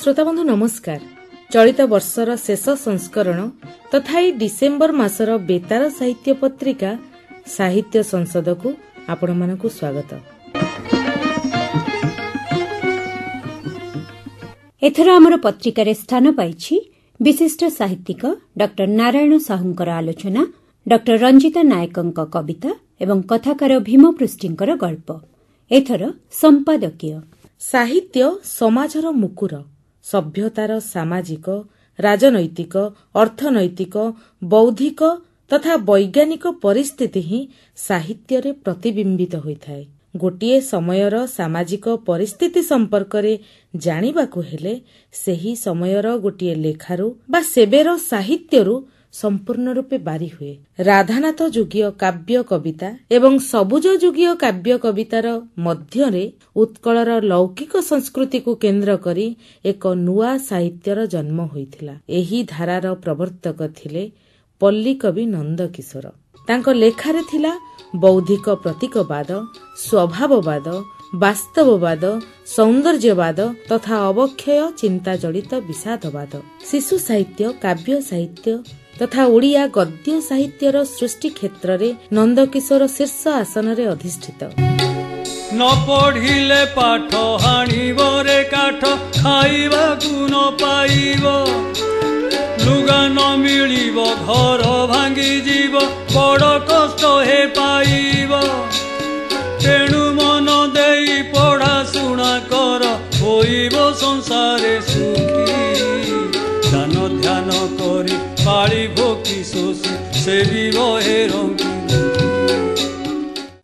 श्रोताबंधु नमस्कार। चलित वर्षर शेष संस्करण तथा डिसेम्बर मासर बेतार साहित्य पत्रिका साहित्य संसद को आपण मानकु स्वागत। एथर आमर पत्रिकार स्थान पाइछि विशिष्ट साहित्यिक डॉक्टर नारायण साहुंकर आलोचना, डॉक्टर रंजिता नायकଙ୍କ कविता एवं कथाकार भीम पृष्टिंकर गल्प। एथर संपादकीय। साहित्य समाजर मुकुर, सभ्यतार सामाजिक, राजनैतिक, अर्थनैतिक, बौद्धिक तथा वैज्ञानिक परिस्थिति ही साहित्य रे प्रतिबिंबित होइथाय। गोटिए समयर सामाजिक परिस्थिति संपर्क रे जानिबाकु हेले सेही समयर गोटिए लेखारू बा सेबेर साहित्यरू संपूर्ण रूपे बारी हुए। राधानाथ जुगीय काव्य कविता एवं सबुज जुगीय काव्य कवितार मध्यरे उत्कलर लौकिक संस्कृति को केन्द्र करी एक नुआ साहित्यर जन्म होइथिला। एही धारार प्रवर्तक थिले पल्ली कवि नंदकिशोर। तांको लेखारे थिला बौद्धिक प्रतीकवाद, स्वभाववाद, वास्तववाद, सौंदर्यवाद तथा अवक्षय चिंता जड़ित विषादवाद। शिशु साहित्य, काव्य साहित्य तथा ओडिया गद्य साहित्यर सृष्टि क्षेत्र रे नंदकिशोर शीर्ष आसन रे अधिष्ठित। न पढ़िले पाठ हाणिब रे काठ, खाइबाकु न पाइब, लुगा न मिलिब, घर भांगी जीव, बड़ कष्ट हे पाइब। तेणु मन देई पढ़ा शुणा कर, होइब संसारे सुखी। ध्यान ध्यान करी पाळी भोकी शोषी, सेविब हे रंगी।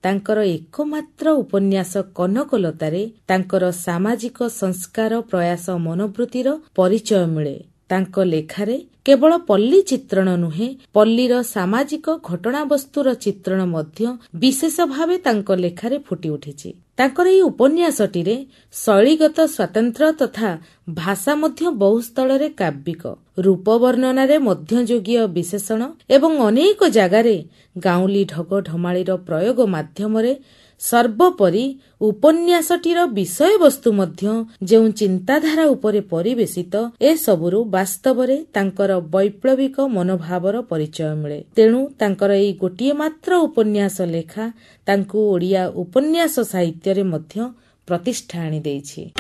तांकर एकमात्र उपन्यास कनकलतारे तांकर सामाजिक संस्कार प्रयास मनोवृत्तिर परिचय मिले। तांक लेखारे केवल पल्ली चित्रण नुहे, पल्लीर सामाजिक घटनावस्तुर चित्रण मध्य विशेष भावे तांक लेखारे फुटी उठिछि। तांकर एई उपन्यासटीरे शैलीगत स्वातंत्र्य तथा भाषा मध्य बहु स्थलरे काव्यिक, रूप वर्णनारे मध्ययुगीय विशेषण एवं अनेक जगारे गाउली ढग ढमाळीर प्रयोग माध्यमरे सर्वोपरि उपन्यासटीर विषय वस्तु मध्य जेउ चिंताधारा उपरे परिवेशित, ए सबुरु वास्तवरे तांकर वैप्लविक मनोभावर परिचय मिले। तेणु तांकर एई गोटिए मात्र उपन्यास लेखा तांकु ओडिया उपन्यास साहित्य रे मध्य प्रतिष्ठा आनी देइछि।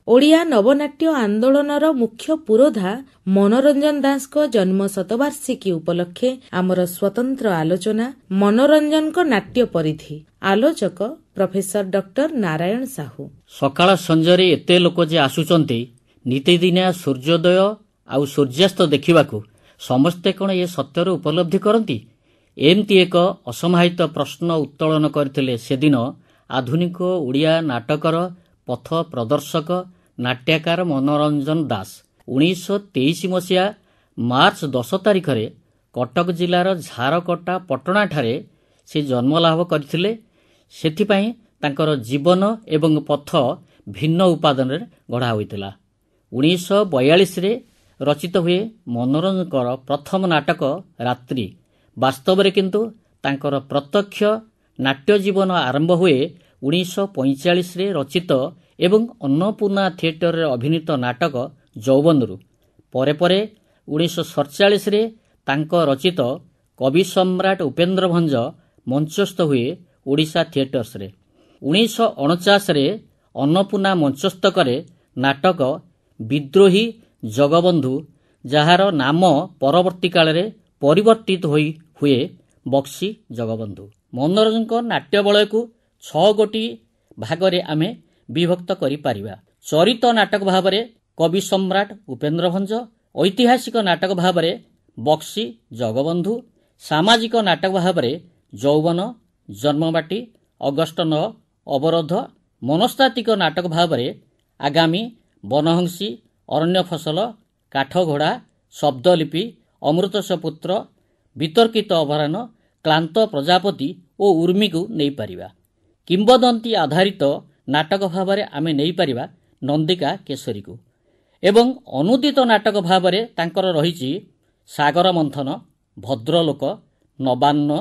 ओडिया नवनाट्य आंदोलनर मुख्य पुरोधा मनोरंजन दास को जन्म शतवार्षिकी उपलक्षे आमर स्वतंत्र आलोचना मनोरंजन को नाट्य परिधि। आलोचक प्रोफेसर डॉक्टर नारायण साहू। सकाळ संजरे एते लोक जे आसुचंती नितिदिनिया सूर्योदय आउ सूर्यास्त देखिबाकू समस्ते कोन ए सत्यर उपलब्धि करती? एमती एक असमाहित प्रश्न उत्तोलन करथिले सेदिन आधुनिक ओडिया नाटकर पथ प्रदर्शक नाट्यकार मनोरंजन दास। 1923 मसीहा मार्च 10 तारिख रे कटक जिलार झारकटा पटना ठारे से जन्मलाभ करथिले। सेथिपाई तांकर जीवन एवं पथ भिन्न उपादान रे गढ़ा होइतिला। 1942 रे रचित हुए मनोरंजनकर प्रथम नाटक रात्रि। वास्तव रे किंतु तांकर प्रत्यक्ष नाट्य जीवन आरंभ हुए 1945 रे रचित एवं अन्नपूर्णा थिएटर रे अभिनीत नाटक जौबनरू। परे परे 1947 रे तांक रचित कवि सम्राट उपेन्द्र भंज मंचस्थ हुए ओडिशा थिएटर्स रे। 1949 रे अन्नपूर्णा मंचस्थ करे नाटक विद्रोही जगबंधु, जार नाम परवर्ती काल रे परिवर्तित हुए बक्सी जगबंधु। मनोरंजन को नाट्य बलय को 6 गोटी भागरे आमे विभक्त करि पारिबा। चरित नाटक भावरे कवि सम्राट उपेन्द्र भंज, ऐतिहासिक नाटक भावरे बक्सी जगबंधु, सामाजिक नाटक भावरे जौवन, जन्मबाटी, अगस्ट 9, अवरोध, मनस्तात्विक नाटक भावरे आगामी, बनहंसी, अरण्य फसल, काठघोड़ा, शब्दलिपि, अमृतसपुत्र, वितर्कित अभयारण्य, क्लांत प्रजापति और उर्मी को नहीं पारिबा। किंबदंती आधारित नाटक भावरे आमे नहीं पारिबा नंदिका केसरी को। एवं अनुदित नाटक भावरे तांकर रहिछि सागर मंथन, भद्रलोक, नवान्न,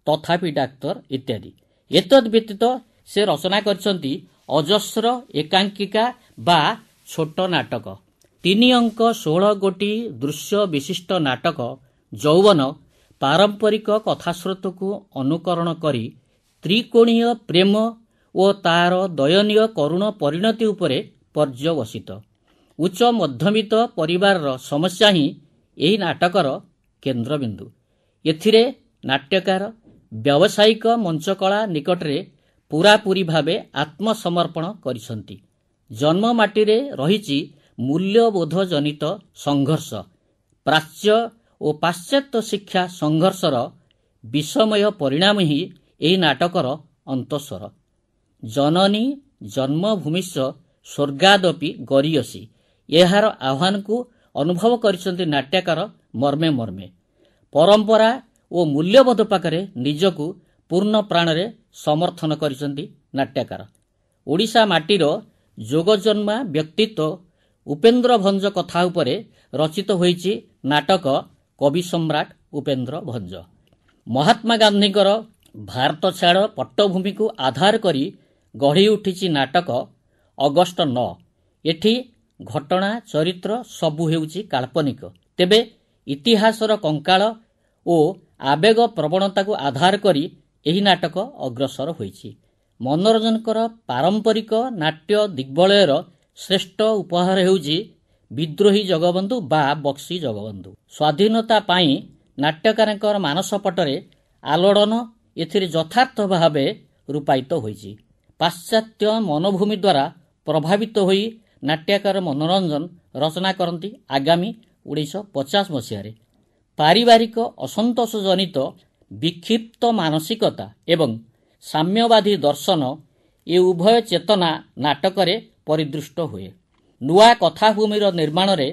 तथापि डाक्तर इत्यादि। एतद व्यतीत ସେ ରଚନା କରିଛନ୍ତି ଅଜସ୍ର ଏକାଙ୍କିକା ବା ଛୋଟ ନାଟକ। 3 ଅଙ୍କ 16 ଗୋଟି ଦୃଶ୍ୟ ବିଶିଷ୍ଟ ନାଟକ ଯୌବନ ପାରମ୍ପରିକ କଥାସ୍ରୋତକୁ ଅନୁକରଣ କରି ତ୍ରିକୋଣୀୟ ପ୍ରେମ ଓ ତାର ଦୟନୀୟ କରୁଣ ପରିଣତି ଉପରେ ପର୍ଯ୍ୟବସିତ। ଉଚ୍ଚ ମଧ୍ୟବିତ୍ତ ପରିବାରର ସମସ୍ୟା ହିଁ ଏହି ନାଟକର କେନ୍ଦ୍ରବିନ୍ଦୁ। ଏଥିରେ ନାଟ୍ୟକାର ବ୍ୟବସାୟିକ ମଞ୍ଚକଳା ନିକଟରେ ପୂରାପୂରି ଭାବେ ଆତ୍ମସମର୍ପଣ କରିଛନ୍ତି। ଜନ୍ମ ମାଟିରେ ରହିଛି ମୂଲ୍ୟବୋଧ ଜନିତ ସଂଘର୍ଷ। ପ୍ରାଚ୍ୟ ଓ ପାଶ୍ଚାତ୍ୟ ଶିକ୍ଷା ସଂଘର୍ଷର ବିଷମୟ ପରିଣାମ ହିଁ ଏହି ନାଟକର ଅନ୍ତଃସ୍ୱର। ଜନନୀ ଜନ୍ମଭୂମିଶ୍ଚ ସ୍ୱର୍ଗାଦପି ଗରୀୟସୀ, ଏହାର ଆହ୍ୱାନକୁ ଅନୁଭବ କରିଛନ୍ତି ନାଟ୍ୟକାର ମର୍ମେ ମର୍ମେ। ପରମ୍ପରା ଓ ମୂଲ୍ୟବୋଧ ପାଖରେ ନିଜକୁ ପୂର୍ଣ୍ଣ ପ୍ରାଣରେ ସମର୍ଥନ କରିଛନ୍ତି ନାଟ୍ୟକାର। ଓଡ଼ିଶା ମାଟିର ଯୋଗଜନ୍ମା ବ୍ୟକ୍ତିତ୍ୱ ଉପେନ୍ଦ୍ର ଭଞ୍ଜ କଥା ଉପରେ ରଚିତ ହୋଇଛି ନାଟକ କବି ସମ୍ରାଟ ଉପେନ୍ଦ୍ର ଭଞ୍ଜ। ମହାତ୍ମା ଗାନ୍ଧୀଙ୍କର ଭାରତ ଛାଡ଼ ପଟ୍ଟଭୂମିକୁ ଆଧାର କରି ଗଢ଼ି ଉଠିଛି ନାଟକ ଅଗଷ୍ଟ 9। ଏଠି ଘଟଣା ଚରିତ୍ର ସବୁ ହେଉଛି କାଳ୍ପନିକ, ତେବେ ଇତିହାସର କଙ୍କାଳ ଓ ଆବେଗ ପ୍ରବଣତାକୁ ଆଧାର କରି ଏହି ନାଟକ ଅଗ୍ରସର ହୋଇଛି। ମନୋରଞ୍ଜନଙ୍କର ପାରମ୍ପରିକ ନାଟ୍ୟ ଦିଗ୍ବଳୟର ଶ୍ରେଷ୍ଠ ଉପହାର ହେଉଛି ବିଦ୍ରୋହୀ ଜଗବନ୍ଧୁ ବା ବକ୍ସି ଜଗବନ୍ଧୁ। ସ୍ୱାଧୀନତା ପାଇଁ ନାଟ୍ୟକାରଙ୍କର ମାନସ ପଟରେ ଆଲୋଡ଼ନ ଏଥିରେ ଯଥାର୍ଥ ଭାବେ ରୂପାୟିତ ହୋଇଛି। ପାଶ୍ଚାତ୍ୟ ମନୋଭୂମି ଦ୍ୱାରା ପ୍ରଭାବିତ ହୋଇ ନାଟ୍ୟକାର ମନୋରଞ୍ଜନ ରଚନା କରନ୍ତି ଆଗାମୀ 1950 ମସିହାରେ। ପାରିବାରିକ ଅସନ୍ତୋଷ ଜନିତ ବିକ୍ଷିପ୍ତ ମାନସିକତା ଏବଂ ସାମ୍ୟବାଦୀ ଦର୍ଶନ ଏ ଉଭୟ ଚେତନା ନାଟକରେ ପରିଦୃଷ୍ଟ ହୁଏ। ନୂଆ କଥାଭୂମିର ନିର୍ମାଣରେ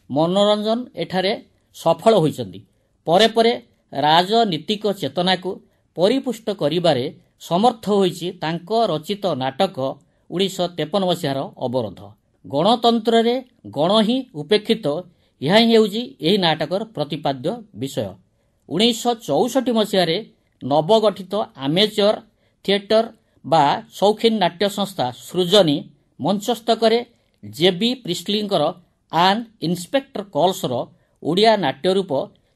ମନୋରଞ୍ଜନ ଏଠାରେ ସଫଳ ହୋଇଛନ୍ତି। ପରେ ପରେ ରାଜନୀତିକ ଚେତନାକୁ ପରିପୁଷ୍ଟ କରିବାରେ ସମର୍ଥ ହୋଇଛି ତାଙ୍କ ରଚିତ ନାଟକ 1953 ମସିହାର ଅବରୋଧ। ଗଣତନ୍ତ୍ରରେ ଗଣ ହିଁ ଉପେକ୍ଷିତ, ଏହା ହିଁ ହେଉଛି ଏହି ନାଟକର ପ୍ରତିପାଦ୍ୟ ବିଷୟ। 1964 ମସିହାରେ ନବଗଠିତ ଆମେଚର ଥିଏଟର ବା ସୌଖିନ ନାଟ୍ୟ ସଂସ୍ଥା ସୃଜନୀ ମଞ୍ଚସ୍ଥ କରେ ଜେ.ବି. ପ୍ରିସ୍ଲିଙ୍କର ଆନ୍ ଇନ୍ସପେକ୍ଟର କଲ୍ସର ଓଡ଼ିଆ ନାଟ୍ୟରୂପ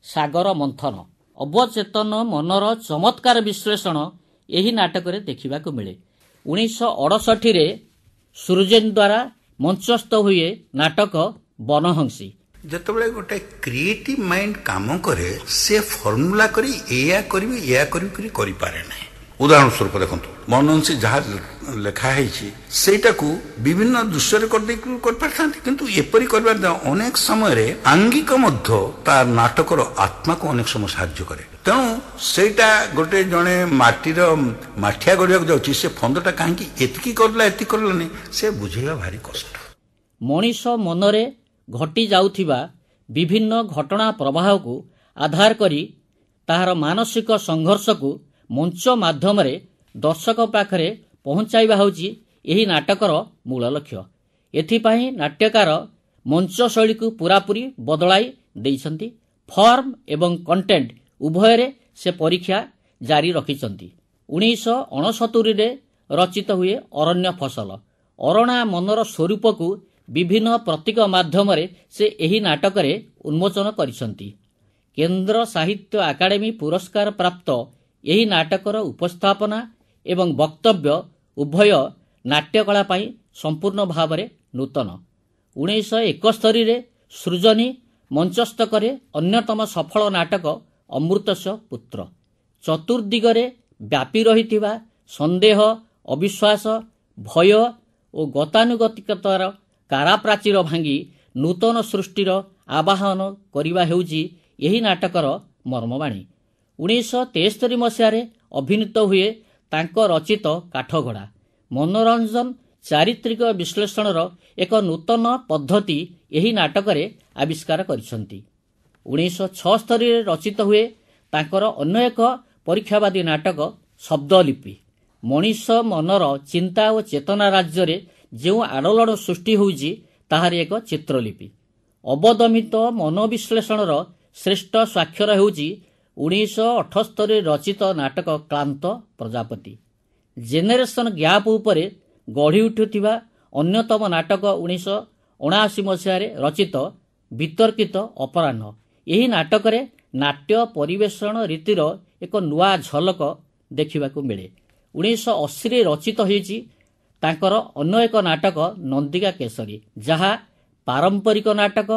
ସାଗର ମନ୍ଥନ। ଅବଚେତନ ମନର ଚମତ୍କାର ବିଶ୍ଳେଷଣ ଏହି ନାଟକରେ ଦେଖିବାକୁ ମିଳେ। 1968ରେ ସୃଜନୀ ଦ୍ୱାରା ମଞ୍ଚସ୍ଥ ହୁଏ ନାଟକ ବନହଂସୀ। ଯେତେବେଳେ ଗୋଟେ କ୍ରିଏଟିଭ ମାଇଣ୍ଡ କାମ କରେ, ସେ ଫର୍ମୁଲା କରି ଏୟା କରିବି କରିପାରେ ନାହିଁ। ଉଦାହରଣ ସ୍ୱରୂପ ଦେଖନ୍ତୁ, ବନହଂସୀ ଯାହା ଲେଖା ହେଇଛି ସେଇଟାକୁ ବିଭିନ୍ନ ଦୃଶ୍ୟରେ କରିଦେଇକି କରିପାରିଥାନ୍ତି, କିନ୍ତୁ ଏପରି କରିବାର ଅନେକ ସମୟରେ ଆଙ୍ଗିକ ମଧ୍ୟ ତା ନାଟକର ଆତ୍ମାକୁ ଅନେକ ସମୟ ସାହାଯ୍ୟ କରେ। ତେଣୁ ସେଇଟା ଗୋଟେ ଜଣେ ମାଠିଆ କରିବାକୁ ଯାଉଛି, ସେ ଫନ୍ଦଟା କାହିଁକି ଏତିକି କରିଲାନି, ସେ ବୁଝେଇବା ଭାରି କଷ୍ଟ। ମଣିଷ ମନରେ ଘଟି ଯାଉଥିବା ବିଭିନ୍ନ ଘଟଣା ପ୍ରବାହକୁ ଆଧାର କରି ତାହାର ମାନସିକ ସଂଘର୍ଷକୁ ମଞ୍ଚ ମାଧ୍ୟମରେ ଦର୍ଶକ ପାଖରେ ପହଞ୍ଚାଇବା ହେଉଛି ଏହି ନାଟକର ମୂଳ ଲକ୍ଷ୍ୟ। ଏଥିପାଇଁ ନାଟ୍ୟକାର ମଞ୍ଚ ଶୈଳୀକୁ ପୂରାପୂରି ବଦଳାଇ ଦେଇଛନ୍ତି। ଫର୍ମ ଏବଂ କଣ୍ଟେଣ୍ଟ ଉଭୟରେ ସେ ପରୀକ୍ଷା ଜାରି ରଖିଛନ୍ତି। 1969ରେ ରଚିତ ହୁଏ ଅରଣ୍ୟ ଫସଲ। ଅରଣା ମନର ସ୍ୱରୂପକୁ ବିଭିନ୍ନ ପ୍ରତୀକ ମାଧ୍ୟମରେ ସେ ଏହି ନାଟକରେ ଉନ୍ମୋଚନ କରିଛନ୍ତି। କେନ୍ଦ୍ର ସାହିତ୍ୟ ଏକାଡେମୀ ପୁରସ୍କାର ପ୍ରାପ୍ତ ଏହି ନାଟକର ଉପସ୍ଥାପନା ଏବଂ ବକ୍ତବ୍ୟ ଉଭୟ ନାଟ୍ୟକଳା ପାଇଁ ସମ୍ପୂର୍ଣ୍ଣ ଭାବରେ ନୂତନ। 1971ରେ ସୃଜନୀ ମଞ୍ଚସ୍ଥ କରେ ଅନ୍ୟତମ ସଫଳ ନାଟକ ଅମୃତସ୍ୟ ପୁତ୍ର। ଚତୁର୍ଦିଗରେ ବ୍ୟାପି ରହିଥିବା ସନ୍ଦେହ, ଅବିଶ୍ୱାସ, ଭୟ ଓ ଗତାନୁଗତିକତାର କାରାପ୍ରାଚୀର ଭାଙ୍ଗି ନୂତନ ସୃଷ୍ଟିର ଆବାହନ କରିବା ହେଉଛି ଏହି ନାଟକର ମର୍ମବାଣୀ। 1973 ମସିହାରେ ଅଭିନୀତ ହୁଏ ତାଙ୍କ ରଚିତ କାଠଘୋଡ଼ା। ମନୋରଞ୍ଜନ ଚାରିତ୍ରିକ ବିଶ୍ଳେଷଣର ଏକ ନୂତନ ପଦ୍ଧତି ଏହି ନାଟକରେ ଆବିଷ୍କାର କରିଛନ୍ତି। 1976ରେ ରଚିତ ହୁଏ ତାଙ୍କର ଅନ୍ୟ ଏକ ପରୀକ୍ଷାବାଦୀ ନାଟକ ଶବ୍ଦଲିପି। ମଣିଷ ମନର ଚିନ୍ତା ଓ ଚେତନା ରାଜ୍ୟରେ ଯେଉଁ ଆଲୋଡ଼ନ ସୃଷ୍ଟି ହେଉଛି ତାହାର ଏକ ଚିତ୍ରଲିପି। ଅବଦମିତ ମନୋବିଶ୍ଳେଷଣର ଶ୍ରେଷ୍ଠ ସ୍ୱାକ୍ଷର ହେଉଛି 1978ରେ ରଚିତ ନାଟକ କ୍ଳାନ୍ତ ପ୍ରଜାପତି। ଜେନେରେସନ୍ ଗ୍ୟାପ୍ ଉପରେ ଗଢ଼ି ଉଠୁଥିବା ଅନ୍ୟତମ ନାଟକ 1979 ମସିହାରେ ରଚିତ ବିତର୍କିତ ଅପରାହ୍ନ। ଏହି ନାଟକରେ ନାଟ୍ୟ ପରିବେଷଣ ରୀତିର ଏକ ନୂଆ ଝଲକ ଦେଖିବାକୁ ମିଳେ। 1980ରେ ରଚିତ ହୋଇଛି ତାଙ୍କର ଅନ୍ୟ ଏକ ନାଟକ ନନ୍ଦିକା କେଶରୀ, ଯାହା ପାରମ୍ପରିକ ନାଟକ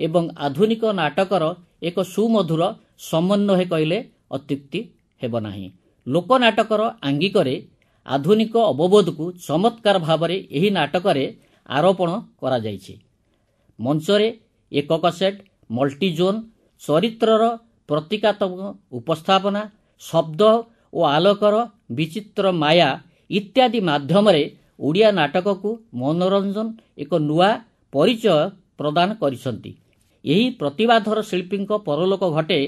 ଏବଂ ଆଧୁନିକ ନାଟକର ଏକ ସୁମଧୁର ସମନ୍ୱୟ କହିଲେ ଅତ୍ୟୁକ୍ତି ହେବ ନାହିଁ। ଲୋକନାଟକର ଆଙ୍ଗିକରେ ଆଧୁନିକ ଅବବୋଧକୁ ଚମତ୍କାର ଭାବରେ ଏହି ନାଟକରେ ଆରୋପଣ କରାଯାଇଛି। ମଞ୍ଚରେ ଏକକ ସେଟ୍, ମଲ୍ଟିଜୋନ୍, ଚରିତ୍ରର ପ୍ରତୀକାତ୍ମକ ଉପସ୍ଥାପନା, ଶବ୍ଦ ଓ ଆଲୋକର ବିଚିତ୍ର ମାୟା ଇତ୍ୟାଦି ମାଧ୍ୟମରେ ଓଡ଼ିଆ ନାଟକକୁ ମନୋରଞ୍ଜନ ଏକ ନୂଆ ପରିଚୟ ପ୍ରଦାନ କରିଛନ୍ତି। ଏହି ପ୍ରତିଭାଧର ଶିଳ୍ପୀଙ୍କ ପରଲୋକ ଘଟେ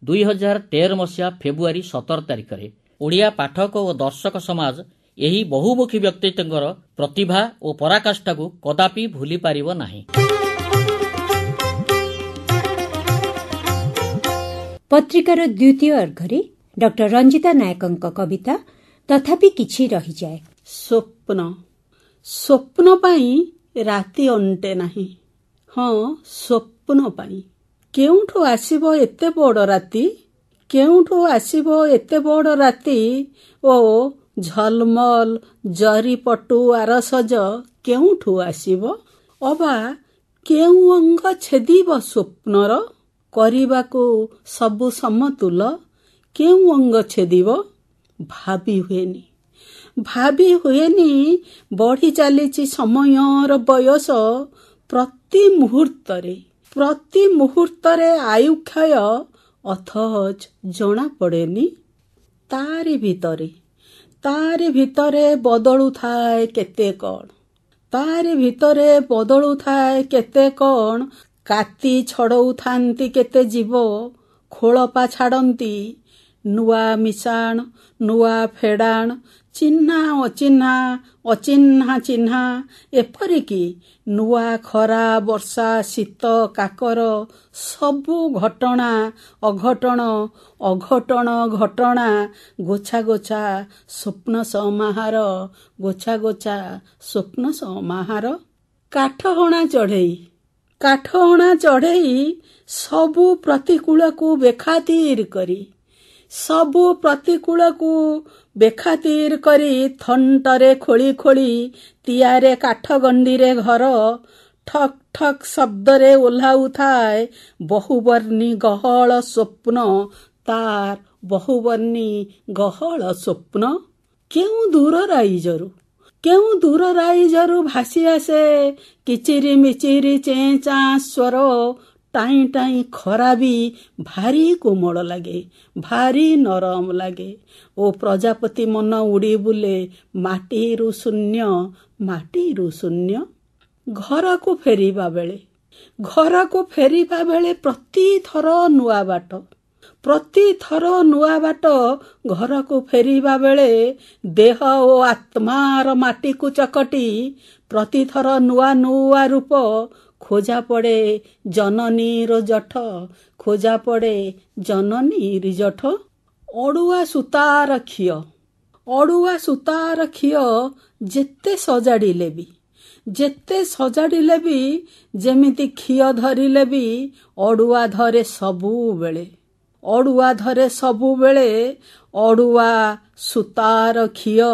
2013 ମସିହା ଫେବୃଆରୀ 17 ତାରିଖରେ। ଓଡ଼ିଆ ପାଠକ ଓ ଦର୍ଶକ ସମାଜ ଏହି ବହୁମୁଖୀ ବ୍ୟକ୍ତିତ୍ୱଙ୍କର ପ୍ରତିଭା ଓ ପରାକାଷ୍ଠାକୁ କଦାପି ଭୁଲି ପାରିବ ନାହିଁ। ପତ୍ରିକାର ଦ୍ୱିତୀୟ ଅର୍ଘରେ ଡକ୍ଟର ରଞ୍ଜିତା ନାୟକଙ୍କ କବିତା ତଥାପି କିଛି ରହିଯାଏ। ସ୍ୱପ୍ନ ପାଇଁ ରାତି ଅଣ୍ଟେ ନାହିଁ। ହଁ, ସ୍ୱପ୍ନ ପାଇଁ। କେଉଁଠୁ ଆସିବ ଏତେ ବଡ଼ ରାତି? କେଉଁଠୁ ଆସିବ ଏତେ ବଡ଼ ରାତି? ଓ ଝଲମଲ ଜରିପଟୁ ଆରସଜ କେଉଁଠୁ ଆସିବ? ଅବା କେଉଁ ଅଙ୍ଗ ଛେଦିବ ସ୍ୱପ୍ନର? କରିବାକୁ ସବୁ ସମତୁଲ କେଉଁ ଅଙ୍ଗ ଛେଦିବ? ଭାବି ହୁଏନି ବଢ଼ି ଚାଲିଛି ସମୟର ବୟସ। ପ୍ରତି ମୁହୂର୍ତ୍ତରେ ଆୟୁକ୍ଷୟ ଅଥଚ ଜଣା ପଡ଼େନି। ତାରି ଭିତରେ ବଦଳୁଥାଏ କେତେ କ'ଣ। କାତି ଛଡ଼ଉଥାନ୍ତି କେତେ ଜୀବ, ଖୋଳପା ଛାଡ଼ନ୍ତି। ନୂଆ ମିଶାଣ, ନୂଆ ଫେଡ଼ାଣ, ଚିହ୍ନା ଅଚିହ୍ନା ଚିହ୍ନା, ଏପରିକି ନୂଆ ଖରା, ବର୍ଷା, ଶୀତ, କାକର, ସବୁ ଘଟଣା ଅଘଟଣ ଘଟଣା, ଗୋଛା ସ୍ୱପ୍ନ ସମାହାର। କାଠହଣା ଚଢ଼େଇ ସବୁ ପ୍ରତିକୂଳକୁ ବେଖାତିର କରି ଥଣ୍ଟରେ ଖୋଳି ତିଆରେ କାଠ ଗଣ୍ଡିରେ ଘର। ଠକ୍ ଠକ୍ ଶବ୍ଦରେ ଓହ୍ଲାଉଥାଏ ବହୁବର୍ଣ୍ଣୀ ଗହଳ ସ୍ୱପ୍ନ। ତାର ବହୁବର୍ଣ୍ଣୀ ଗହଳ ସ୍ୱପ୍ନ। କେଉଁ ଦୂର ରାଇଜରୁ ଭାସି ଆସେ କିଚିରି ମିଚିରି ଚେଁଚାଁ ସ୍ୱର। ଟାଇଁ ଟାଇଁ ଖରା ବି ଭାରି କୋମଳ ଲାଗେ, ଭାରି ନରମ ଲାଗେ। ଓ ପ୍ରଜାପତି ମନ ଉଡ଼ି ବୁଲେ ମାଟିରୁ ଶୂନ୍ୟ। ଘରକୁ ଫେରିବା ବେଳେ ପ୍ରତିଥର ନୂଆ ବାଟ। ଘରକୁ ଫେରିବା ବେଳେ ଦେହ ଓ ଆତ୍ମାର ମାଟିକୁ ଚକଟି ପ୍ରତିଥର ନୂଆ ରୂପ। ଖୋଜା ପଡ଼େ ଜନନୀର ଜଠ। ଅଡ଼ୁଆ ସୂତାର ଖିଅ ଯେତେ ସଜାଡ଼ିଲେ ବି ଯେମିତି ଖିଅ ଧରିଲେ ବି ଅଡ଼ୁଆ ଧରେ ସବୁବେଳେ। ଅଡ଼ୁଆ ସୂତାର ଖିଅ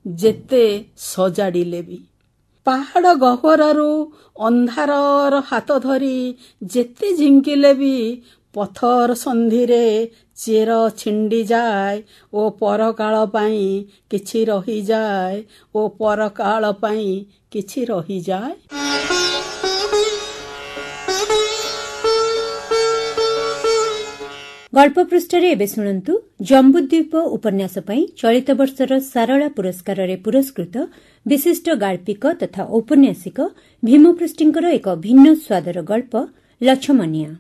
ଯେତେ ସଜାଡ଼ିଲେ ବି। ପାହାଡ଼ ଗହ୍ୱରରୁ ଅନ୍ଧାରର ହାତ ଧରି ଯେତେ ଝିଙ୍କିଲେ ବି ପଥର ସନ୍ଧିରେ ଚେର ଛିଣ୍ଡିଯାଏ ଓ ପରକାଳ ପାଇଁ କିଛି ରହିଯାଏ। ଗଳ୍ପ ପୃଷ୍ଠାରେ ଏବେ ଶୁଣନ୍ତୁ ଜମ୍ବୁଦ୍ୱୀପ ଉପନ୍ୟାସ ପାଇଁ ଚଳିତ ବର୍ଷର ସାରଳା ପୁରସ୍କାରରେ ପୁରସ୍କୃତ ବିଶିଷ୍ଟ ଗାଳ୍ପିକ ତଥା ଔପନ୍ୟାସିକ ଭୀମପୃଷ୍ଟିଙ୍କର ଏକ ଭିନ୍ନ ସ୍ୱାଦର ଗଳ୍ପ ଲଛମନିଆ।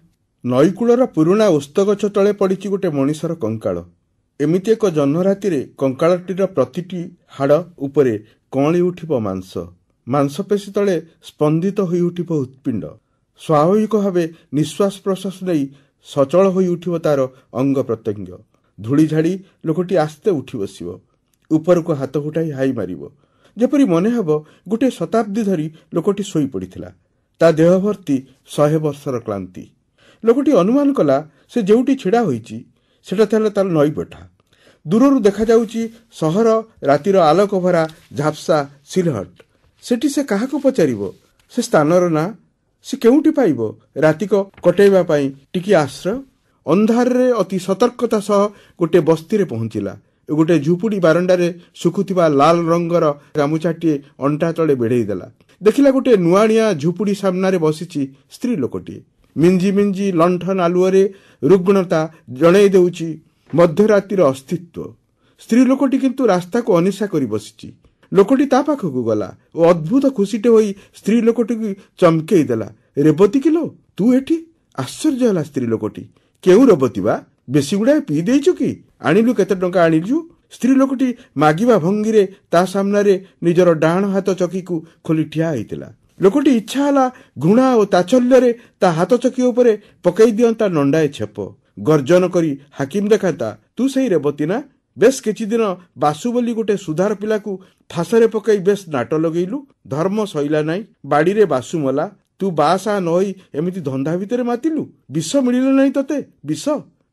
ନଈକୂଳର ପୁରୁଣା ଓସ୍ତଗଛ ତଳେ ପଡ଼ିଛି ଗୋଟେ ମଣିଷର କଙ୍କାଳ। ଏମିତି ଏକ ଜହ୍ନ ରାତିରେ କଙ୍କାଳଟିର ପ୍ରତିଟି ହାଡ଼ ଉପରେ କଅଁଳି ଉଠିବ ମାଂସପେଶୀ ତଳେ ସ୍ପନ୍ଦିତ ହୋଇ ଉଠିବ ହୃତ୍ପିଣ୍ଡ। ସ୍ୱାଭାବିକ ଭାବେ ନିଶ୍ୱାସ ପ୍ରଶ୍ୱାସ ନେଇ ସଚଳ ହୋଇ ଉଠିବ ତାର ଅଙ୍ଗ ପ୍ରତ୍ୟଙ୍ଗ। ଧୂଳି ଝାଡ଼ି ଲୋକଟି ଆସ୍ତେ ଉଠି ବସିବ। ଉପରକୁ ହାତ ଉଠାଇ ହାଇ ମାରିବ, ଯେପରି ମନେ ହେବ ଗୋଟିଏ ଶତାବ୍ଦୀ ଧରି ଲୋକଟି ଶୋଇପଡ଼ିଥିଲା। ତା ଦେହ ଭର୍ତ୍ତି 100 ବର୍ଷର କ୍ଳାନ୍ତି। ଲୋକଟି ଅନୁମାନ କଲା ସେ ଯେଉଁଠି ଛିଡ଼ା ହୋଇଛି ସେଟା ଥିଲା ତାର ନଈବଠା। ଦୂରରୁ ଦେଖାଯାଉଛି ସହର, ରାତିର ଆଲୋକ ଭରା ଝାପ୍ସା ସିଲହଟ। ସେଠି ସେ କାହାକୁ ପଚାରିବ ସେ ସ୍ଥାନର ନାଁ? ସେ କେଉଁଠି ପାଇବ ରାତିକ କଟାଇବା ପାଇଁ ଟିକିଏ ଆଶ୍ରୟ? ଅନ୍ଧାରରେ ଅତି ସତର୍କତା ସହ ଗୋଟିଏ ବସ୍ତିରେ ପହଞ୍ଚିଲା। ଗୋଟିଏ ଝୁପୁଡ଼ି ବାରଣ୍ଡାରେ ଶୁଖୁଥିବା ଲାଲ ରଙ୍ଗର ଗାମୁଛାଟିଏ ଅଣ୍ଟା ତଳେ ବେଢ଼େଇ ଦେଲା। ଦେଖିଲା ଗୋଟିଏ ନୂଆଣିଆ ଝୁପୁଡ଼ି ସାମ୍ନାରେ ବସିଛି ସ୍ତ୍ରୀ ଲୋକଟିଏ। ମିଞ୍ଜି ମିଞ୍ଜି ଲଣ୍ଠନ ଆଲୁଅରେ ରୁଗ୍ଣତା ଜଣେଇ ଦେଉଛି ମଧ୍ୟରାତିର ଅସ୍ତିତ୍ୱ। ସ୍ତ୍ରୀ ଲୋକଟି କିନ୍ତୁ ରାସ୍ତାକୁ ଅନିଶା କରି ବସିଛି। ଲୋକଟି ତା ପାଖକୁ ଗଲା ଓ ଅଦ୍ଭୁତ ଖୁସିଟେ ହୋଇ ସ୍ତ୍ରୀ ଲୋକଟିକୁ ଚମକେଇ ଦେଲା। ରେବତୀ କିଲୋ, ତୁ ଏଠି? ଆଶ୍ଚର୍ଯ୍ୟ ହେଲା ସ୍ତ୍ରୀ ଲୋକଟି। କେଉଁ ରେବତୀ ବା? ବେଶୀ ଗୁଡ଼ାଏ ପିଇ ଦେଇଛୁ କି? ଆଣିଲୁ, କେତେ ଟଙ୍କା ଆଣିଲୁ? ସ୍ତ୍ରୀ ଲୋକଟି ମାଗିବା ଭଙ୍ଗୀରେ ତା ସାମ୍ନାରେ ନିଜର ଡାହାଣ ହାତ ଚକିକୁ ଖୋଲି ଠିଆ ହୋଇଥିଲା। ଲୋକଟି ଇଚ୍ଛା ହେଲା ଘୃଣା ଓ ତାଚଲ୍ୟରେ ତା ହାତ ଚକି ଉପରେ ପକାଇ ଦିଅନ୍ତା ନଣ୍ଡାଏ ଛେପ। ଗର୍ଜନ କରି ହାକିମ ଦେଖାନ୍ତା, ତୁ ସେଇ ରେବତୀ ନା? ବେଶ କିଛି ଦିନ ବାସୁ ବୋଲି ଗୋଟେ ସୁଧାର ପିଲାକୁ ଫାଶରେ ପକାଇ ବେଶ ନାଟ ଲଗେଇଲୁ। ଧର୍ମ ସଇଲା ନାହିଁ, ବାଡ଼ିରେ ବାସୁ ମଲା। ତୁ ବାସା ନ ହୋଇ ଏମିତି ଧନ୍ଦା ଭିତରେ ମାତିଲୁ। ବିଷ ମିଳିଲ ନାହିଁ ତତେ? ବିଷ?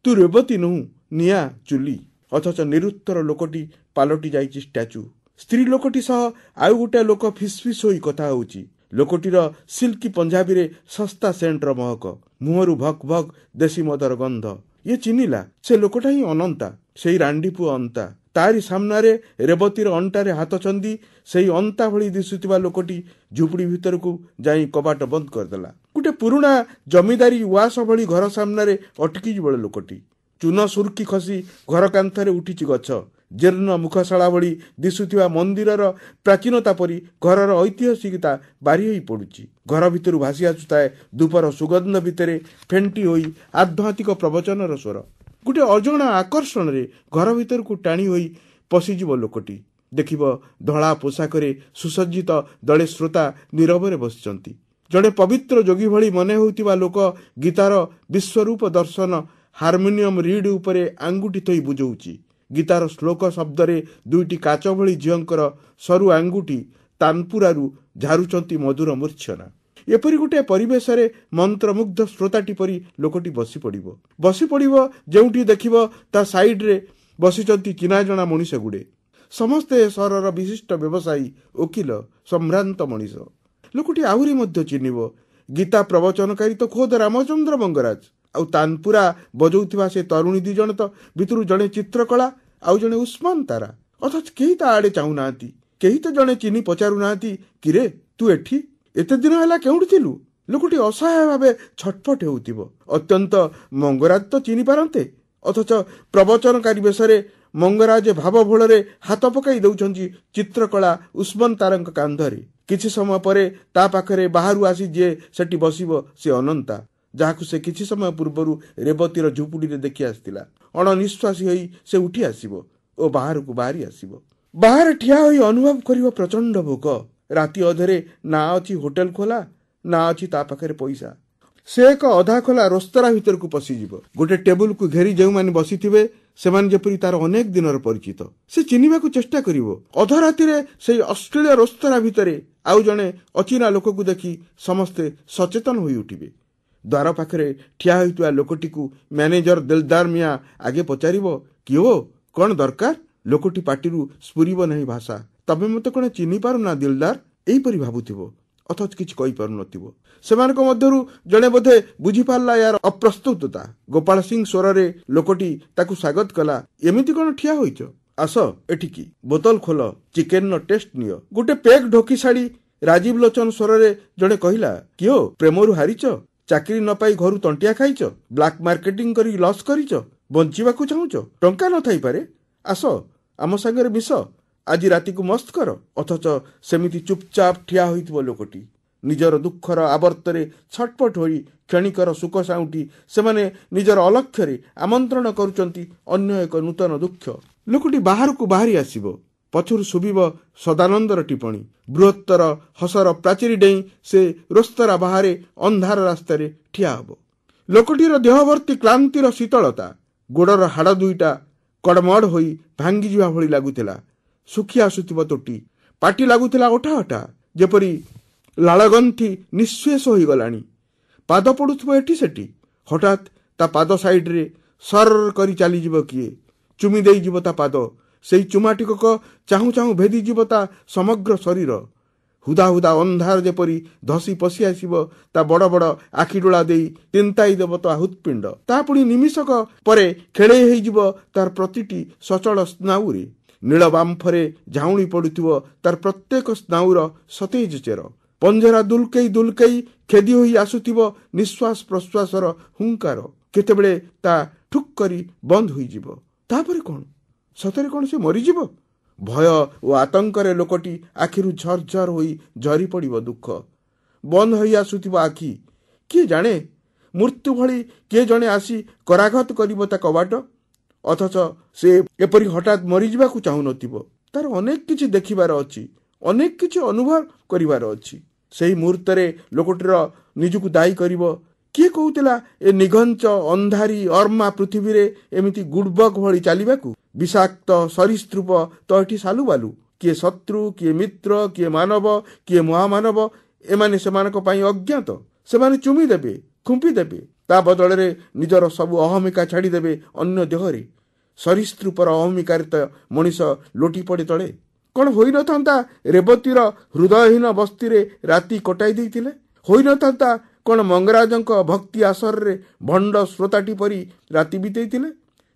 ତୁ ରେବତୀ ନୁହଁ, ନିଆଁ ଚୁଲି। ଅଥଚ ନିରୁତ୍ତର ଲୋକଟି ପାଲଟି ଯାଇଛି ଷ୍ଟାଚୁ। ସ୍ତ୍ରୀ ଲୋକଟି ସହ ଆଉ ଗୋଟାଏ ଲୋକ ଫିସଫିସ ହୋଇ କଥା ହେଉଛି। ଲୋକଟିର ସିଲ୍କି ପଞ୍ଜାବୀରେ ଶସ୍ତା ସେଣ୍ଟର ମହକ, ମୁହଁରୁ ଭକ୍ ଭକ୍ ଦେଶୀ ମଦର ଗନ୍ଧ। ଇଏ ଚିହ୍ନିଲା, ସେ ଲୋକଟା ହିଁ ଅନନ୍ତା, ସେଇ ରାଣ୍ଡିପୁଅ ଅନ୍ତା। ତାରି ସାମ୍ନାରେ ରେବତୀର ଅଣ୍ଟାରେ ହାତ ଛନ୍ଦି ସେଇ ଅନ୍ତା ଭଳି ଦିଶୁଥିବା ଲୋକଟି ଝୁପୁଡ଼ି ଭିତରକୁ ଯାଇ କବାଟ ବନ୍ଦ କରିଦେଲା। ଗୋଟେ ପୁରୁଣା ଜମିଦାରୀ ଉଆସ ଭଳି ଘର ସାମ୍ନାରେ ଅଟକି ଯିବ ଲୋକଟି। ଚୂନ ସୁର୍କି ଖସି ଘର କାନ୍ଥରେ ଉଠିଛି ଗଛ। ଜୀର୍ଣ୍ଣ ମୁଖଶାଳା ଭଳି ଦିଶୁଥିବା ମନ୍ଦିରର ପ୍ରାଚୀନତା ପରି ଘରର ଐତିହାସିକତା ବାରି ହୋଇ ପଡ଼ୁଛି। ଘର ଭିତରୁ ଭାସି ଆସୁଥାଏ ଧୂପର ସୁଗନ୍ଧ ଭିତରେ ଫେଣ୍ଟି ହୋଇ ଆଧ୍ୟାତ୍ମିକ ପ୍ରବଚନର ସ୍ୱର। ଗୋଟେ ଅଜଣା ଆକର୍ଷଣରେ ଘର ଭିତରକୁ ଟାଣି ହୋଇ ପଶିଯିବ ଲୋକଟି। ଦେଖିବ ଧଳା ପୋଷାକରେ ସୁସଜ୍ଜିତ ଦଳେ ଶ୍ରୋତା ନୀରବରେ ବସିଛନ୍ତି। ଜଣେ ପବିତ୍ର ଯୋଗୀ ଭଳି ମନେ ହେଉଥିବା ଲୋକ ଗୀତାର ବିଶ୍ୱରୂପ ଦର୍ଶନ ହାରମୋନିୟମ ରିଡ୍ ଉପରେ ଆଙ୍ଗୁଠି ଥୋଇ ବୁଝଉଛି। ଗୀତାର ଶ୍ଲୋକ ଶବ୍ଦରେ ଦୁଇଟି କାଚ ଭଳି ଝିଅଙ୍କର ସରୁ ଆଙ୍ଗୁଠି ତାନପୁରାରୁ ଝାରୁଛନ୍ତି ମଧୁର ମୂର୍ଚ୍ଛନା। ଏପରି ଗୋଟିଏ ପରିବେଶରେ ମନ୍ତ୍ରମୁଗ୍ଧ ଶ୍ରୋତାଟି ପରି ଲୋକଟି ବସି ପଡ଼ିବ ଯେଉଁଠି ଦେଖିବ ତା ସାଇଡ୍ରେ ବସିଛନ୍ତି ଚିହ୍ନାଜଣା ମଣିଷ ଗୁଡ଼େ। ସମସ୍ତେ ସହରର ବିଶିଷ୍ଟ ବ୍ୟବସାୟୀ, ଓକିଲ, ସମ୍ଭ୍ରାନ୍ତ ମଣିଷ। ଲୋକଟି ଆହୁରି ମଧ୍ୟ ଚିହ୍ନିବ, ଗୀତା ପ୍ରବଚନକାରୀ ତ ଖୋଦ ରାମଚନ୍ଦ୍ର ମଙ୍ଗରାଜ। ଆଉ ତାନପୁରା ବଜଉଥିବା ସେ ତରୁଣୀ ଦି ଜଣ ତ ଭିତରୁ ଜଣେ ଚିତ୍ରକଳା ଆଉ ଜଣେ ଉସ୍ମାନ ତାରା। ଅଥଚ କେହି ତା ଆଡ଼େ ଚାହୁଁନାହାନ୍ତି। କେହି ତ ଜଣେ ଚିହ୍ନି ପଚାରୁନାହାନ୍ତି, କିରେ ତୁ ଏଠି ଏତେ ଦିନ ହେଲା କେଉଁଠି ଥିଲୁ? ଲୋକଟି ଅସହାୟ ଭାବେ ଛଟପଟ ହେଉଥିବ। ଅତ୍ୟନ୍ତ ମଙ୍ଗରାଜ ତ ଚିହ୍ନି ପାରନ୍ତେ, ଅଥଚ ପ୍ରବଚନକାରୀ ବେଶରେ ମଙ୍ଗରାଜ ଭାବ ଭୋଳରେ ହାତ ପକାଇ ଦେଉଛନ୍ତି ଚିତ୍ରକଳା ଉସ୍ମାନ ତାରାଙ୍କ କାନ୍ଧରେ। କିଛି ସମୟ ପରେ ତା ପାଖରେ ବାହାରୁ ଆସି ଯିଏ ସେଠି ବସିବ ସେ ଅନନ୍ତା, ଯାହାକୁ ସେ କିଛି ସମୟ ପୂର୍ବରୁ ରେବତୀର ଝୁପୁଡ଼ିରେ ଦେଖି ଆସିଥିଲା। ଅଣନିଶ୍ୱାସୀ ହୋଇ ସେ ଉଠି ଆସିବ ଓ ବାହାରକୁ ବାହାରି ଆସିବ। ବାହାରେ ଠିଆ ହୋଇ ଅନୁଭବ କରିବ ପ୍ରଚଣ୍ଡ ଭୋକ। ରାତି ଅଧରେ ନା ଅଛି ହୋଟେଲ ଖୋଲା, ନା ଅଛି ତା ପାଖରେ ପଇସା। ସେ ଏକ ଅଧା ଖୋଲା ରୋସ୍ତରା ଭିତରକୁ ପଶିଯିବ। ଗୋଟେ ଟେବୁଲକୁ ଘେରି ଯେଉଁମାନେ ବସିଥିବେ ସେମାନେ ଯେପରି ତାର ଅନେକ ଦିନର ପରିଚିତ। ସେ ଚିହ୍ନିବାକୁ ଚେଷ୍ଟା କରିବ। ଅଧରାତିରେ ସେଇ ଅଶ୍ଳୀଳ ରୋସ୍ତରା ଭିତରେ ଆଉ ଜଣେ ଅଚିହ୍ନା ଲୋକକୁ ଦେଖି ସମସ୍ତେ ସଚେତନ ହୋଇ ଉଠିବେ। ଦ୍ୱାର ପାଖରେ ଠିଆ ହୋଇଥିବା ଲୋକଟିକୁ ମ୍ୟାନେଜର ଦିଲଦାର ମିଆଁ ଆଗେ ପଚାରିବ, କିଓ କ'ଣ ଦରକାର? ଲୋକଟି ପାଟିରୁ ସ୍ଫୁରିବ ନାହିଁ ଭାଷା। ତମେ ମୋତେ କ'ଣ ଚିହ୍ନି ପାରୁନା ଦିଲଦାର? ଏହିପରି ଭାବୁଥିବ, ଅଥଚ କିଛି କହିପାରୁନଥିବ। ସେମାନଙ୍କ ମଧ୍ୟରୁ ଜଣେ ବୋଧେ ବୁଝିପାରିଲା ୟାର ଅପ୍ରସ୍ତୁତତା। ଗୋପାଳ ସିଂ ସ୍ୱରରେ ଲୋକଟି ତାକୁ ସ୍ୱାଗତ କଲା। ଏମିତି କ'ଣ ଠିଆ ହୋଇଛ? ଆସ ଏଠିକି, ବୋତଲ ଖୋଲ, ଚିକେନର ଟେଷ୍ଟ ନିଅ। ଗୋଟେ ପେଗ୍ ଢୋକି ଛାଡ଼ି ରାଜୀବ ଲୋଚନ ସ୍ୱରରେ ଜଣେ କହିଲା, କିଓ ପ୍ରେମରୁ ହାରିଛ? ଚାକିରି ନ ପାଇ ଘରୁ ତଣ୍ଟିଆ ଖାଇଛ? ବ୍ଲାକ୍ ମାର୍କେଟିଂ କରି ଲସ୍ କରିଛ? ବଞ୍ଚିବାକୁ ଚାହୁଁଛ? ଟଙ୍କା ନଥାଇପାରେ? ଆସ ଆମ ସାଙ୍ଗରେ ମିଶ, ଆଜି ରାତିକୁ ମସ୍ତ କର। ଅଥଚ ସେମିତି ଚୁପଚାପ ଠିଆ ହୋଇଥିବ ଲୋକଟି। ନିଜର ଦୁଃଖର ଆବର୍ତ୍ତରେ ଛଟପଟ ହୋଇ କ୍ଷଣିକର ସୁଖ ସାଉଁଟି ସେମାନେ ନିଜର ଅଲକ୍ଷ୍ୟରେ ଆମନ୍ତ୍ରଣ କରୁଛନ୍ତି ଅନ୍ୟ ଏକ ନୂତନ ଦୁଃଖ। ଲୋକଟି ବାହାରକୁ ବାହାରି ଆସିବ। ପଛରୁ ଶୁଭିବ ସଦାନନ୍ଦର ଟିପଣୀ। ବୃହତ୍ତର ହସର ପ୍ରାଚୀରି ଡେଇଁ ସେ ରୋସ୍ତରା ବାହାରେ ଅନ୍ଧାର ରାସ୍ତାରେ ଠିଆ ହେବ। ଲୋକଟିର ଦେହଭର୍ତ୍ତି କ୍ଳାନ୍ତିର ଶୀତଳତା। ଗୋଡ଼ର ହାଡ଼ ଦୁଇଟା କଡ଼ମଡ଼ ହୋଇ ଭାଙ୍ଗିଯିବା ଭଳି ଲାଗୁଥିଲା। ଶୁଖି ଆସୁଥିବ ତୋଟି, ପାଟି ଲାଗୁଥିଲା ଅଠା ଅଠା, ଯେପରି ଲାଳଗନ୍ଥି ନିଃଶ୍ୱାସ ହୋଇଗଲାଣି। ପାଦ ପଡୁଥିବ ଏଠି ସେଠି, ହଠାତ୍ ତା ପାଦ ସାଇଡ୍ରେ ସର କରି ଚାଲିଯିବ କିଏ, ଚୁମି ଦେଇଯିବ ତା ପାଦ। ସେଇ ଚୁମାଟିକକ ଚାହୁଁ ଚାହୁଁ ଭେଦିଯିବ ତା ସମଗ୍ର ଶରୀର। ହୁଦା ହୁଦା ଅନ୍ଧାର ଯେପରି ଧସି ପଶି ଆସିବ ତା ବଡ଼ ବଡ଼ ଆଖିଡୋଳା ଦେଇ, ତିନ୍ତାଇ ଦେବ ତା ହୃତ୍ପିଣ୍ଡ। ତା ପୁଣି ନିମିଷକ ପରେ ଖେଳେଇ ହେଇଯିବ ତାର ପ୍ରତିଟି ସଚଳ ସ୍ନାୟୁରେ। ନୀଳ ବାମ୍ଫରେ ଝାଉଁଳି ପଡୁଥିବ ତାର ପ୍ରତ୍ୟେକ ସ୍ନାୟୁର ସତେଜ ଚେର। ପଞ୍ଜରା ଦୁଲକେଇ ଦୁଲକେଇ ଖେଦି ହୋଇ ଆସୁଥିବ ନିଶ୍ୱାସ ପ୍ରଶ୍ୱାସର ହୁଙ୍କାର। କେତେବେଳେ ତା ଠୁକ୍ କରି ବନ୍ଦ ହୋଇଯିବ। ତାପରେ କ'ଣ? ସତରେ କ'ଣ ସେ ମରିଯିବ? ଭୟ ଓ ଆତଙ୍କରେ ଲୋକଟି ଆଖିରୁ ଝରଝର ହୋଇ ଝରି ପଡ଼ିବ ଦୁଃଖ। ବନ୍ଦ ହୋଇ ଆସୁଥିବ ଆଖି। କିଏ ଜାଣେ, ମୃତ୍ୟୁ ଭଳି କିଏ ଜଣେ ଆସି କରାଘାତ କରିବ ତା କବାଟ। ଅଥଚ ସେ ଏପରି ହଠାତ୍ ମରିଯିବାକୁ ଚାହୁଁନଥିବ। ତାର ଅନେକ କିଛି ଦେଖିବାର ଅଛି, ଅନେକ କିଛି ଅନୁଭବ କରିବାର ଅଛି। ସେହି ମୁହୂର୍ତ୍ତରେ ଲୋକଟିର ନିଜକୁ ଦାୟୀ କରିବ। କିଏ କହୁଥିଲା ଏ ନିଘଞ୍ଚ ଅନ୍ଧାରୀ ଅର୍ମା ପୃଥିବୀରେ ଏମିତି ଗୁଡ଼ବଗ ଭଳି ଚାଲିବାକୁ? ବିଷାକ୍ତ ସରୀସୃପ ତ ଏଠି ସାଲୁବାଲୁ। କିଏ ଶତ୍ରୁ, କିଏ ମିତ୍ର, କିଏ ମାନବ, କିଏ ମହାମାନବ, ଏମାନେ ସେମାନଙ୍କ ପାଇଁ ଅଜ୍ଞାତ। ସେମାନେ ଚୁମି ଦେବେ, ଖୁମ୍ପି ଦେବେ, ତା ବଦଳରେ ନିଜର ସବୁ ଅହମିକା ଛାଡ଼ିଦେବେ ଅନ୍ୟ ଦେହରେ। ସରୀସୃପର ଅହମିକାରେ ତ ମଣିଷ ଲୋଟି ପଡ଼େ ତଳେ। କ'ଣ ହୋଇନଥାନ୍ତା ରେବତୀର ହୃଦୟହୀନ ବସ୍ତିରେ ରାତି କଟାଇ ଦେଇଥିଲେ? ହୋଇନଥାନ୍ତା କ'ଣ ମଙ୍ଗରାଜଙ୍କ ଭକ୍ତି ଆସରରେ ଭଣ୍ଡ ଶ୍ରୋତାଟି ପରି ରାତି ବିତେଇଥିଲେ?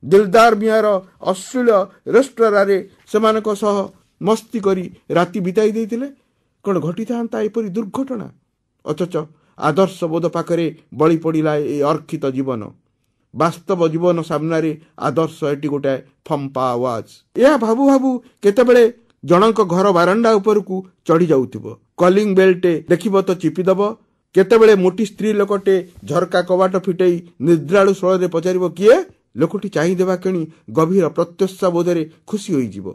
ଦିଲଦାର ମିଆଁର ଅଶ୍ଳୀଳ ରେଷ୍ଟୁରାରେ ସେମାନଙ୍କ ସହ ମସ୍ତି କରି ରାତି ବିତାଇ ଦେଇଥିଲେ? କ'ଣ ଘଟିଥାନ୍ତା ଏପରି ଦୁର୍ଘଟଣା? ଅଥଚ ଆଦର୍ଶବୋଧ ପାଖରେ ବଳି ପଡ଼ିଲା ଏ ଅର୍ଖିତ ଜୀବନ। ବାସ୍ତବ ଜୀବନ ସାମ୍ନାରେ ଆଦର୍ଶ ଏଠି ଗୋଟାଏ ଫମ୍ପା ଆୱାଜ। ଏହା ଭାବୁ ଭାବୁ କେତେବେଳେ ଜଣଙ୍କ ଘର ବାରଣ୍ଡା ଉପରକୁ ଚଢ଼ି ଯାଉଥିବ। କଲିଂ ବେଲ୍ଟେ ଦେଖିବ ତ ଚିପିଦେବ। କେତେବେଳେ ମୋଟି ସ୍ତ୍ରୀ ଲୋକଟେ ଝରକା କବାଟ ଫିଟେଇ ନିଦ୍ରାଳୁ ସ୍ୱରରେ ପଚାରିବ କିଏ? ଲୋକଟି ଚାହିଁଦେବା କିଣି ଗଭୀର ପ୍ରତ୍ୟସ୍ତା ବୋଧରେ ଖୁସି ହୋଇଯିବ।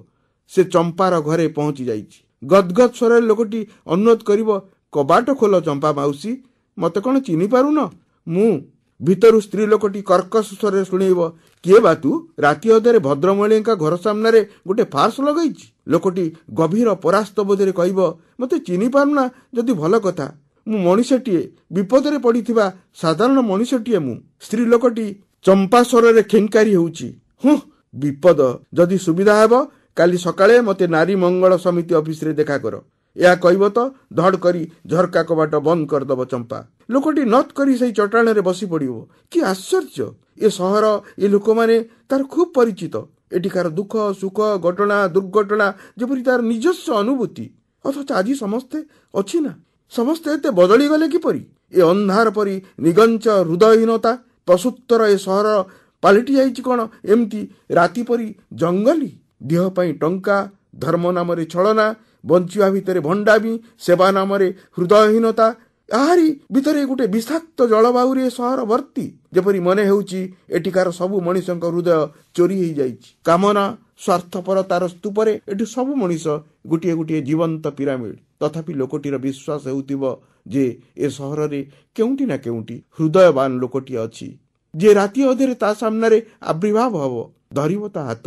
ସେ ଚମ୍ପାର ଘରେ ପହଞ୍ଚି ଯାଇଛି। ଗଦଗଦ ସ୍ୱରରେ ଲୋକଟି ଅନୁରୋଧ କରିବ, କବାଟ ଖୋଲ ଚମ୍ପା ମାଉସୀ, ମତେ କ'ଣ ଚିହ୍ନି ପାରୁନ? ମୁଁ। ଭିତରୁ ସ୍ତ୍ରୀ ଲୋକଟି କର୍କଶ ସ୍ୱରରେ ଶୁଣେଇବ, କିଏ ବା ତୁ? ରାତି ଅଧରେ ଭଦ୍ରମହିଳାଙ୍କ ଘର ସାମ୍ନାରେ ଗୋଟେ ଫାର୍ସ ଲଗାଇଛି। ଲୋକଟି ଗଭୀର ପରାସ୍ତ ବୋଧରେ କହିବ, ମତେ ଚିହ୍ନି ପାରୁନା ଯଦି ଭଲ କଥା, ମୁଁ ମଣିଷଟିଏ, ବିପଦରେ ପଡ଼ିଥିବା ସାଧାରଣ ମଣିଷଟିଏ ମୁଁ। ସ୍ତ୍ରୀ ଲୋକଟି ଚମ୍ପା ସ୍ୱରରେ ଖେଙ୍କାରି ହେଉଛି, ହୁଁ, ବିପଦ? ଯଦି ସୁବିଧା ହେବ କାଲି ସକାଳେ ମତେ ନାରୀ ମଙ୍ଗଳ ସମିତି ଅଫିସରେ ଦେଖା କର। ଏହା କହିବ ତ ଧଡ଼ କରି ଝରକା କବାଟ ବନ୍ଦ କରିଦେବ ଚମ୍ପା। ଲୋକଟି ନତ କରି ସେଇ ଚଟାଣରେ ବସି ପଡ଼ିବ। କି ଆଶ୍ଚର୍ଯ୍ୟ! ଏ ସହର, ଏ ଲୋକମାନେ ତାର ଖୁବ୍ ପରିଚିତ। ଏଠିକାର ଦୁଃଖ ସୁଖ, ଘଟଣା ଦୁର୍ଘଟଣା ଯେପରି ତାର ନିଜସ୍ୱ ଅନୁଭୂତି। ଅଥଚ ଆଜି ସମସ୍ତେ ଅଛି ନା? ସମସ୍ତେ ଏତେ ବଦଳିଗଲେ କିପରି? ଏ ଅନ୍ଧାର ପରି ନିଘଞ୍ଚ ହୃଦୟହୀନତା ପ୍ରସୁପ୍ତର ଏ ସହର ପାଲଟି ଯାଇଛି କ'ଣ ଏମିତି ରାତି ପରି ଜଙ୍ଗଲୀ? ଦେହ ପାଇଁ ଟଙ୍କା, ଧର୍ମ ନାମରେ ଛଳନା, ବଞ୍ଚିବା ଭିତରେ ଭଣ୍ଡାମି, ସେବା ନାମରେ ହୃଦୟହୀନତା, ଏହାରି ଭିତରେ ଗୋଟେ ବିଷାକ୍ତ ଜଳବାୟୁରେ ସହର ଭର୍ତ୍ତି। ଯେପରି ମନେ ହେଉଛି ଏଠିକାର ସବୁ ମଣିଷଙ୍କ ହୃଦୟ ଚୋରି ହେଇଯାଇଛି। କାମନା, ସ୍ୱାର୍ଥପରତାର ସ୍ତୂପରେ ଏଠି ସବୁ ମଣିଷ ଗୋଟିଏ ଗୋଟିଏ ଜୀବନ୍ତ ପିରାମିଡ। ତଥାପି ଲୋକଟିର ବିଶ୍ୱାସ ହେଉଥିବ ଯେ ଏ ସହରରେ କେଉଁଠି ନା କେଉଁଠି ହୃଦୟବାନ ଲୋକଟିଏ ଅଛି, ଯେ ରାତି ଅଧରେ ତା ସାମ୍ନାରେ ଆବିର୍ଭାବ ହେବ, ଧରିବ ତା ହାତ,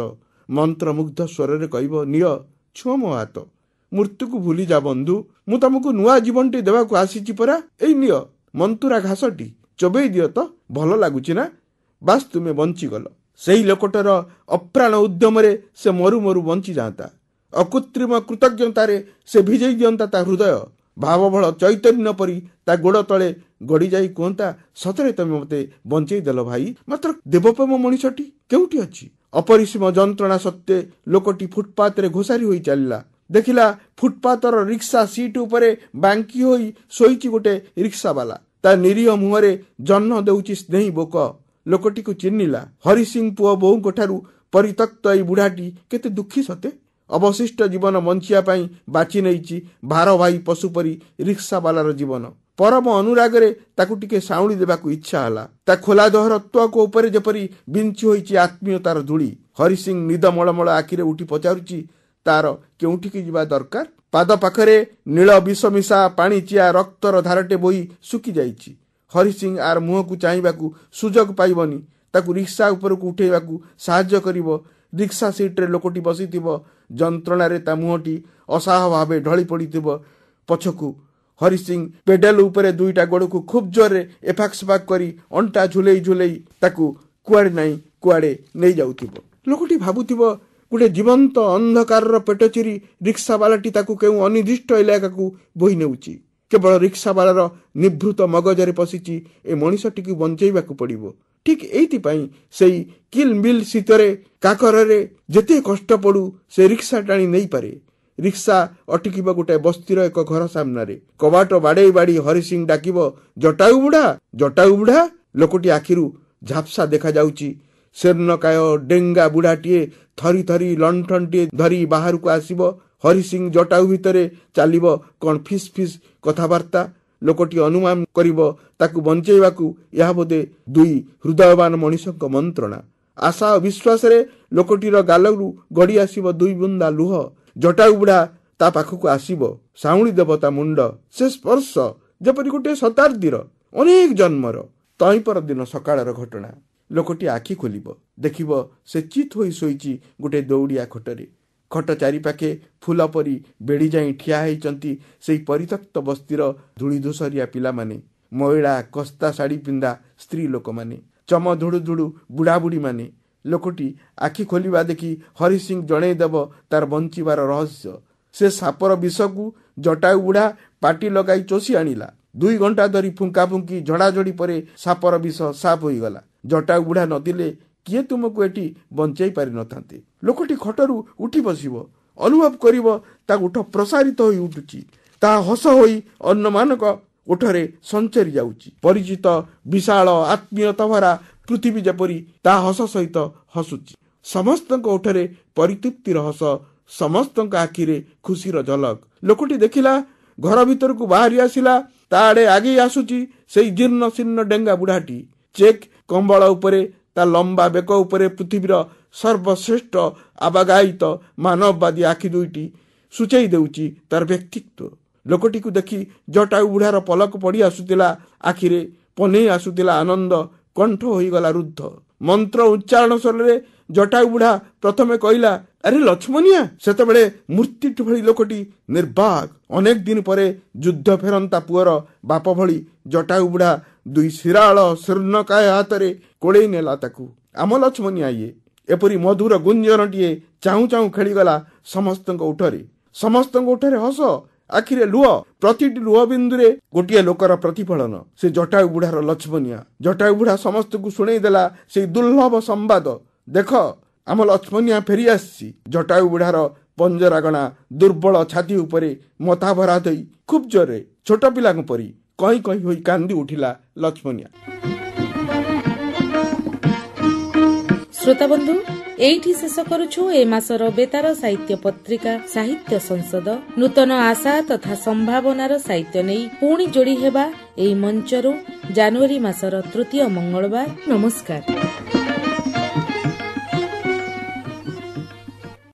ମନ୍ତ୍ରମୁଗ୍ଧ ସ୍ୱରରେ କହିବ, ନିଅ, ଛୁଅ ମୋ ହାତ, ମୃତ୍ୟୁକୁ ଭୁଲିଯା ବନ୍ଧୁ, ମୁଁ ତମକୁ ନୂଆ ଜୀବନଟି ଦେବାକୁ ଆସିଛି ପରା। ଏଇ ନିଅ ମନ୍ତୁରା ଘାସଟି, ଚୋବେଇ ଦିଅ ତ, ଭଲ ଲାଗୁଛି ନା? ବାସ୍ ତୁମେ ବଞ୍ଚିଗଲ। ସେଇ ଲୋକଟାର ଅପ୍ରାଣ ଉଦ୍ୟମରେ ସେ ମରୁ ମରୁ ବଞ୍ଚିଯାଆନ୍ତା। ଅକୃତ୍ରିମ କୃତଜ୍ଞତାରେ ସେ ଭିଜେଇ ଦିଅନ୍ତା ତା ହୃଦୟ। ଭାବବଳ ଚୈତନ୍ୟ ପରି ତା ଗୋଡ଼ ତଳେ ଗଡ଼ିଯାଇ କୁହନ୍ତା, ସତରେ ତମେ ମୋତେ ବଞ୍ଚେଇ ଦେଲ ଭାଇ। ମାତ୍ର ଦେବପ୍ରେମ ମଣିଷଟି କେଉଁଠି ଅଛି? ଅପରିସୀମ ଯନ୍ତ୍ରଣା ସତ୍ତ୍ୱେ ଲୋକଟି ଫୁଟପାଥରେ ଘୋଷାରି ହୋଇ ଚାଲିଲା। ଦେଖିଲା ଫୁଟପାଥର ରିକ୍ସା ସିଟ୍ ଉପରେ ବାଙ୍କି ହୋଇ ଶୋଇଛି ଗୋଟେ ରିକ୍ସାବାଲା। ତା ନିରୀହ ମୁହଁରେ ଜହ୍ନ ଦେଉଛି ସ୍ନେହୀ ବୋକ। ଲୋକଟିକୁ ଚିହ୍ନିଲା। ହରିସିଂ ପୁଅ ବୋଉଙ୍କ ଠାରୁ ପରିତ୍ୟକ୍ତ ଏଇ ବୁଢ଼ାଟି କେତେ ଦୁଃଖୀ ସତେ। ଅବଶିଷ୍ଟ ଜୀବନ ବଞ୍ଚିବା ପାଇଁ ବାଛି ନେଇଛି ଭାରବାହୀ ପଶୁ ପରି ରିକ୍ସାବାଲାର ଜୀବନ। ପରମ ଅନୁରାଗରେ ତାକୁ ଟିକେ ସାଉଁଳି ଦେବାକୁ ଇଚ୍ଛା ହେଲା। ତା ଖୋଲା ଦେହର ତ୍ୱକ ଉପରେ ଯେପରି ବିଞ୍ଚି ହୋଇଛି ଆତ୍ମୀୟତାର ଧୂଳି। ହରିସିଂ ନିଦ ମଳମଳ ଆଖିରେ ଉଠି ପଚାରୁଛି, ତାର କେଉଁଠିକି ଯିବା ଦରକାର? ପାଦ ପାଖରେ ନୀଳ ବିଷ ମିଶା ପାଣିଚିଆ ରକ୍ତର ଧାରଟେ ବୋହି ଶୁଖି ଯାଇଛି। ହରିସିଂ ଆର ମୁହଁକୁ ଚାହିଁବାକୁ ସୁଯୋଗ ପାଇବନି। ତାକୁ ରିକ୍ସା ଉପରକୁ ଉଠେଇବାକୁ ସାହାଯ୍ୟ କରିବ। रिक्शा सीट्रे लोकटी बसिथिब जंत्रणारे ता मुहटी असाह भावे ढली पड़िथिब पछकु हरिसिंह पेडल उपरे दुईटा गोड़कू खूब जोरे एफाक सेफाक करी अंटा झुलेई झुलेई ताकू कुआड़े नाई कुआड़े नहीं जाउथिब। लोकटी भाबुथिब गोटे जीवंत अंधकार पेट चिरी रिक्शा बालाटी ताकू केउ अनिर्दिष्ट इलाका को बोही नेउची। केवल रिक्शा बालार निभृत मगजरे पशिची ए मनिषटी बंचेइबाकू पड़िबो। ठीक एइथिपाई सेई किलमिल शीतरे काकरे जेते कष्ट पड़ू से रिक्शा टाणी नहीं पारे। रिक्शा अटकिब गोटे बस्तीर एक घर सामने कबाट बाड़े बाड़ी हरिसिंह डाकिब जटाऊ बुढ़ा जटाऊ बुढ़ा। लोकटी आखिरु झापसा देखा जाउची। शेर्णकाय डेंगा बुढ़ाटीए थरी थरी लंठनटीए धरी बाहर को आसिब। हरिसिंह जटाऊ भितरे चालिब कौन फिस फिस कथबार्ता। लोकटी अनुमान करिब ताकू बंचेइबाकू या बोधे दुई हृदयवान मनीषक मंत्रणा। आशा और विश्वास रे लोकटीर गालरू गड़ी आसिब दुई बुंदा लुह। जटाऊ बुढ़ा ता पाखकू आसिब साउणी देव ता मुंड। से स्पर्श जेपरि गोटे शताब्दीर अनेक जन्मर तईपर दिन सकाळर घटना। लोकटी आखि खोलिब देखिब से चित होई सोईची गोटे दौड़िया खटरे। खट चारिपाखे फूल परी बेड़ी जाई ठिया होइचंती सेई परित्यक्त बस्तीर धूली धूसरिया पिला माने, महिला कस्ता शाढ़ी पिंधा स्त्री लोक माने, चम धुड़ु धुड़ु बुढ़ा बुढ़ी माने। लोकटी आखि खोलिबा देखि हरिसिंह जणेदेव तार बंचिबार रहस्य। से सापर विषकू जटाऊ बुढ़ा पाटी लगाई चोसी आनिला। 2 घंटा धरी फुंका फुंकी झड़ाझड़ी परे सापर विष साफ होईगला। जटाऊ बुढ़ा नदिले किए तुमको एटी बंचाई पारि नथांते। लोकटी खटरू उठी बसिब अनुभव करिब ता उठ प्रसारित होई उठुची। ता हस होई अन्यमानक उठरे संचरी जाउची। परिचित विशाल आत्मीयता भरा पृथ्वी जेपरी ता हस सहित हसुची। समस्तक उठरे परितृप्तिर हस, समस्तक आखिरे खुशीर झलक। लोकटी देखिला घर भीतर को बाहरी आसिला। ता आड़े आगे आसुची सेई जीर्ण शीर्ण डेंगा बुढ़ाटी। चेक कंबल उपरे ता लंबा बेक उपरे पृथ्वीर सर्वश्रेष्ठ आबागायित मानववादी आखि दुईटी सूचई देउची तार व्यक्तित्व। लोकटी को देखि जटाऊ बुढ़ार पलक पड़ी आसुतिला। आखिरे पनेई आसुतिला आनंद। कंठ होईगला रुद्ध। मंत्र उच्चारण स्वरे जटाऊ बुढ़ा प्रथमे कहला अरे लक्ष्मणिया। सेतेबेले मूर्ति भली लोकटी निर्बाक। अनेक दिन परे युद्ध फेरंता पुअर बाप भली जटाऊ बुढ़ा दुई शिराल शीर्णकाय हातरे कोड़ेई नेला ताकू। आम लक्ष्मणिया ये एपरी मधुर गुंजनटीए चाहू चाहू खेलीगला समस्तक उठरे। समस्तक उठरे हस, आखिरे लुह। प्रतिटी लुह बिंदुरे गोटे लोकर प्रतिफलन। से जटाऊ बुढ़ार लक्ष्मणिया। जटाऊ बुढ़ा समस्त को शुणई देला से दुर्लभ संवाद। देख आम लक्ष्मणिया फेरी आसी। जटाऊ बुढ़ार पंजरागणा दुर्बल छाती उपरे मथा भरा दई खूब जोरे छोट पिला परी कहीं कहीं होई कांदी उठिला लक्ष्मणिया। श्रोता बंधु एठी शेष करुछु ए मासर बेतार साहित्य पत्रिका साहित्य संसद नूतन आशा तथा संभावनार साहित्य नहीं पुणी जोड़ी हेबा एई मंचरू जनवरी मासर 3 मंगलवार। नमस्कार।